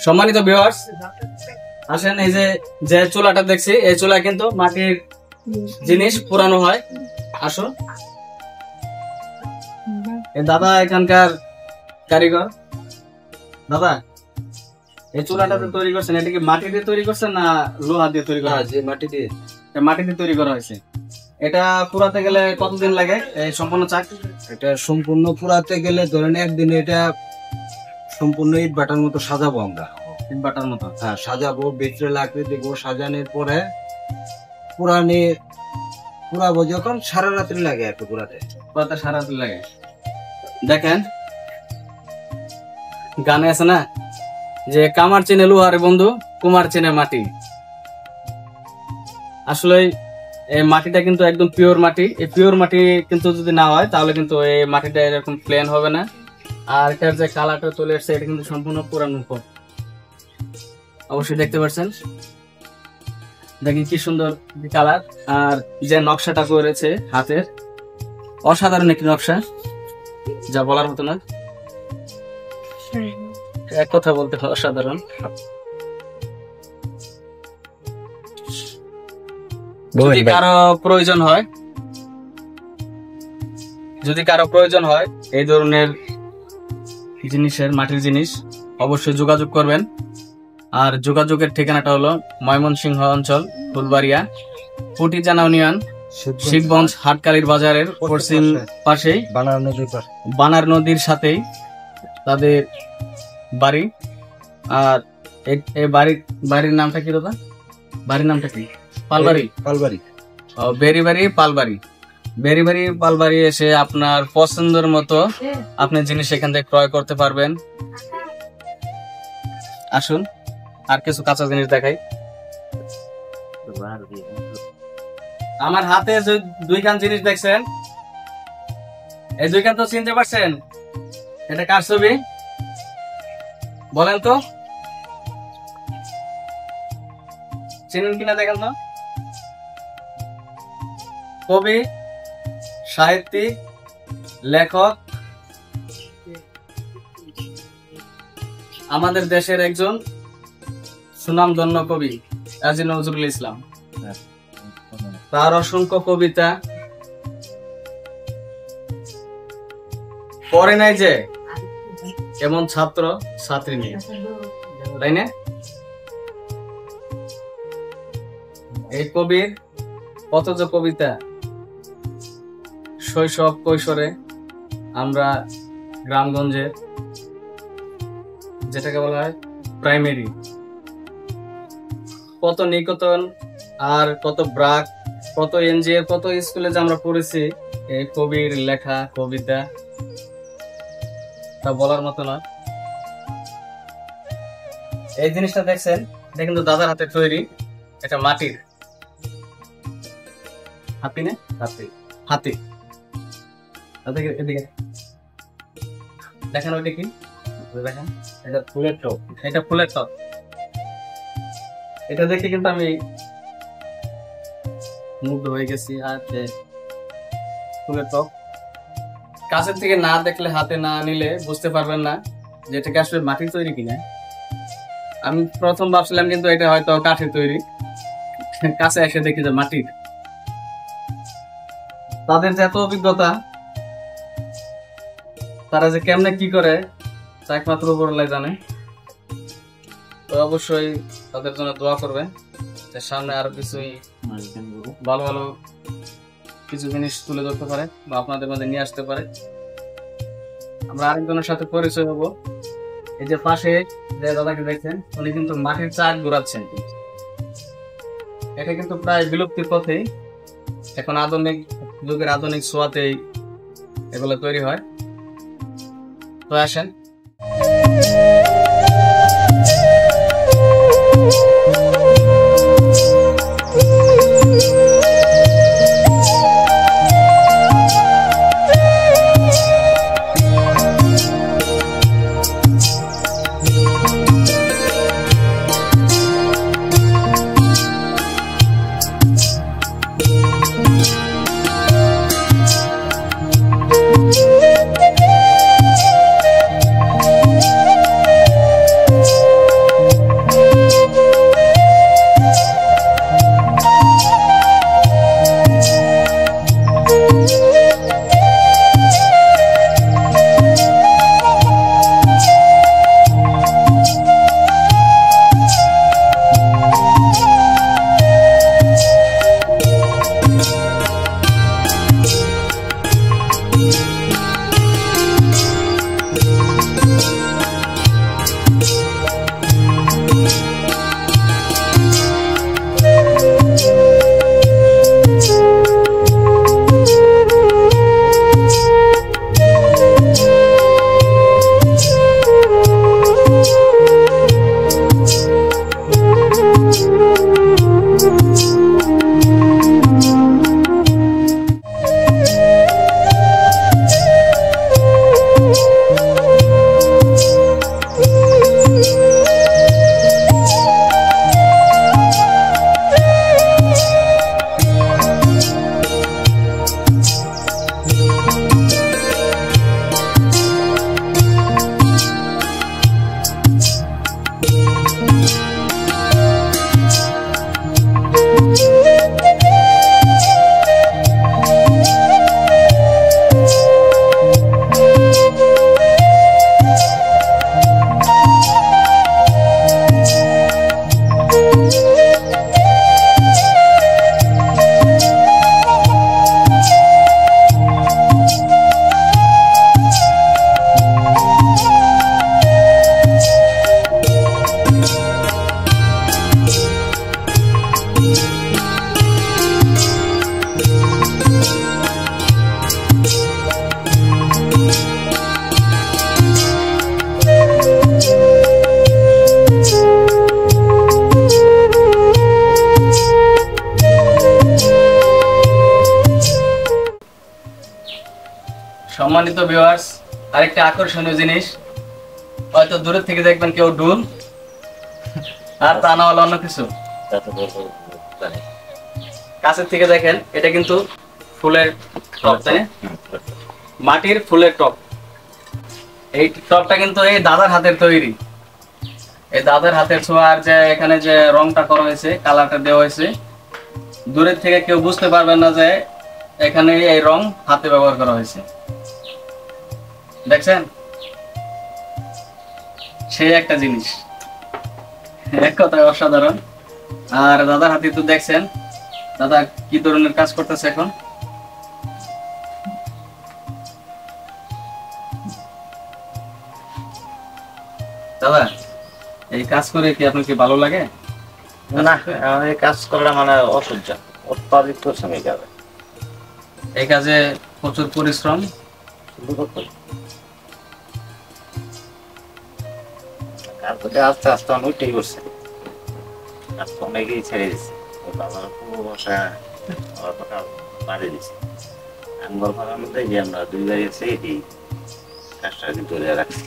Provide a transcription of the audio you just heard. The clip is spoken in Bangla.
সম্মানিত ভিউয়ার্স, আসেন এই যে চুলাটা দেখছি, এই চুলা কিন্তু মাটির জিনিস পুরানো হয়। আসো, এই দাদা এখানকার কারিগর। দাদা, এই চুলাটা তৈরি করছেন, এটা কি মাটি দিয়ে তৈরি করছেন না লোহা দিয়ে তৈরি করা হয়েছে? মাটি দিয়ে তৈরি করা হয়েছে। এটা পুরাতে গেলে কতদিন লাগে এই সম্পূর্ণ চাক? এটা সম্পূর্ণ পুরাতে গেলে ধরেন একদিনে এটা সম্পূর্ণ ইট বাটার মতো সাজাবো আমরা। ইট বাটার মতো? হ্যাঁ, সাজাবো, ভিতরে লাকড়ি দেখবো, সাজানোর পরে পুরাবো যখন সারা রাত্রি লাগে আর কি পুরাতে সারা রাত্রি লাগে। দেখেন গানে আছে না যে কামার চেনে লোহার বন্ধু, কুমার চেনে মাটি। আসলে এই মাটিটা কিন্তু একদম পিওর মাটি। এই পিওর মাটি কিন্তু যদি না হয় তাহলে কিন্তু এই মাটিটা এরকম প্লেন হবে না। আর এটার যে কালারটা চলে আসছে এটা কিন্তু সম্পূর্ণ পুরানো। অবশ্যই দেখতে পাচ্ছেন, দেখেন কি সুন্দর কালার। আর যে নকশাটা করেছে হাতের, অসাধারণ একটি নকশা, যা বলার মতো না, এক কথা বলতে অসাধারণ। যদি কারো প্রয়োজন হয় এই ধরনের জিনিসের, মাটির জিনিস, অবশ্যই যোগাযোগ করবেন। আর যোগাযোগের ঠিকানাটা হলো ময়মনসিংহ অঞ্চল, ফুলবাড়িয়া, পুটিজানা ইউনিয়ন, শিবগঞ্জ হাটকালির বাজারের পশ্চিম পাশেই, বানার নদীর সাথেই তাদের বাড়ি। আর এই বাড়ির নামটা কি দাদা? বাড়ির নামটা কি? পালবাড়ি। বেরিবাড়ি পালবাড়ি এসে আপনার পছন্দের মতো আপনি জিনিস এখান থেকে ক্রয় করতে পারবেন। আসুন, আর কিছু কাঁচা জিনিস দেখাই। আমার হাতে যে দুইখান জিনিস দেখছেন, এই দুইখান তো চিনতে পারছেন? এটা কার ছবি বলেন তো? চিনেন কিনা দেখেন তো। কবি, সাহিত্যিক, লেখক, আমাদের দেশের একজন সুনামধন্য কবি কাজী নজরুল ইসলাম। তার অসংখ্য কবিতা পড়ে নাই যে এমন ছাত্র ছাত্রী নেই, তাই না? এই কবির কত যে কবিতা, শৈশব কৈশোরে আমরা গ্রামগঞ্জে যেটাকে বলা হয় প্রাইমারি, কত নিকেতন আর কত ব্রাক, কত এনজিও, কত স্কুলে যে আমরা পড়েছি এই কবির লেখা কবিতা, তা বলার মতো না। এই জিনিসটা দেখছেন, এটা কিন্তু দাদার হাতে তৈরি। এটা মাটির হাতি না, হাতি। এদিকে দেখেন, ওইটা কি দেখেন, এটা ফুলের টপ। এটা ফুলের টপ। এটা দেখে কিন্তু আমি মুগ্ধ হয়ে গেছি। আর ফুলের টপ কাছের থেকে না দেখলে, হাতে না নিলে বুঝতে পারবেন না যে এটাকে আসলে মাটির তৈরি কিনা। আমি প্রথম ভাবছিলাম কিন্তু এটা হয়তো কাঠের তৈরি, কাছে এসে দেখি যে মাটির। তাদের যে এত অভিজ্ঞতা, তারা যে কেমনে কি করে তা একমাত্র উপরওয়ালা জানে। তো অবশ্যই তাদের জন্য দোয়া করবেন যে সামনে আরো কিছুই ভালো ভালো কিছু জিনিস তুলে ধরতে পারে বা আপনাদের মধ্যে নিয়ে আসতে পারে। আমরা আরেকজনের সাথে পরিচয় হবো। এই যে পাশে যে দাদাকে দেখছেন, উনি কিন্তু মাটির চাক ঘোরাচ্ছেন। এটা কিন্তু প্রায় বিলুপ্তির পথেই। এখন আধুনিক যুগের আধুনিক ছোঁয়াতেই এগুলো তৈরি হয়। তো আসেন। সম্মানিত ভিউয়ার্স, আরেকটা আকর্ষণীয় জিনিস, হয়তো দূরের থেকে দেখবেন কেউ ডুল, আর তা না হলে অন্য কিছু। কাছের থেকে দেখেন, এটা কিন্তু ফুলের টপ, তাই না? মাটির ফুলের টপ। এই টপটা কিন্তু এই দাদার হাতের তৈরি। এই দাদার হাতের ছোঁয়ার যে এখানে যে রংটা করা হয়েছে, কালারটা দেওয়া হয়েছে, দূরের থেকে কেউ বুঝতে পারবেন না যে এখানে এই রং হাতে ব্যবহার করা হয়েছে। দেখছেন, সেই একটা জিনিস, এক কথায় অসাধারণ। আর দাদার হাতে তো দেখছেন দাদা কি ধরনের কাজ করতেছে এখন। দাদা, এই কাজ করে কি আপনার কি ভালো লাগে? না, এই কাজ করা মানে অসহ্য, অত্যাধিক পরিশ্রমী কাজ। এই কাজে প্রচুর পরিশ্রম। কাজ থেকে আস্তে আস্তে অনেকটাই করছে, কাজ তো অনেকেই ছেড়ে দিচ্ছে। বাবার পুরো বসা বাড়িয়ে দিচ্ছে। আঙ্গর ফাঁকার মধ্যে যে আমরা 2 বাড়ি আছে, এই কাজটা ধরে রাখছি।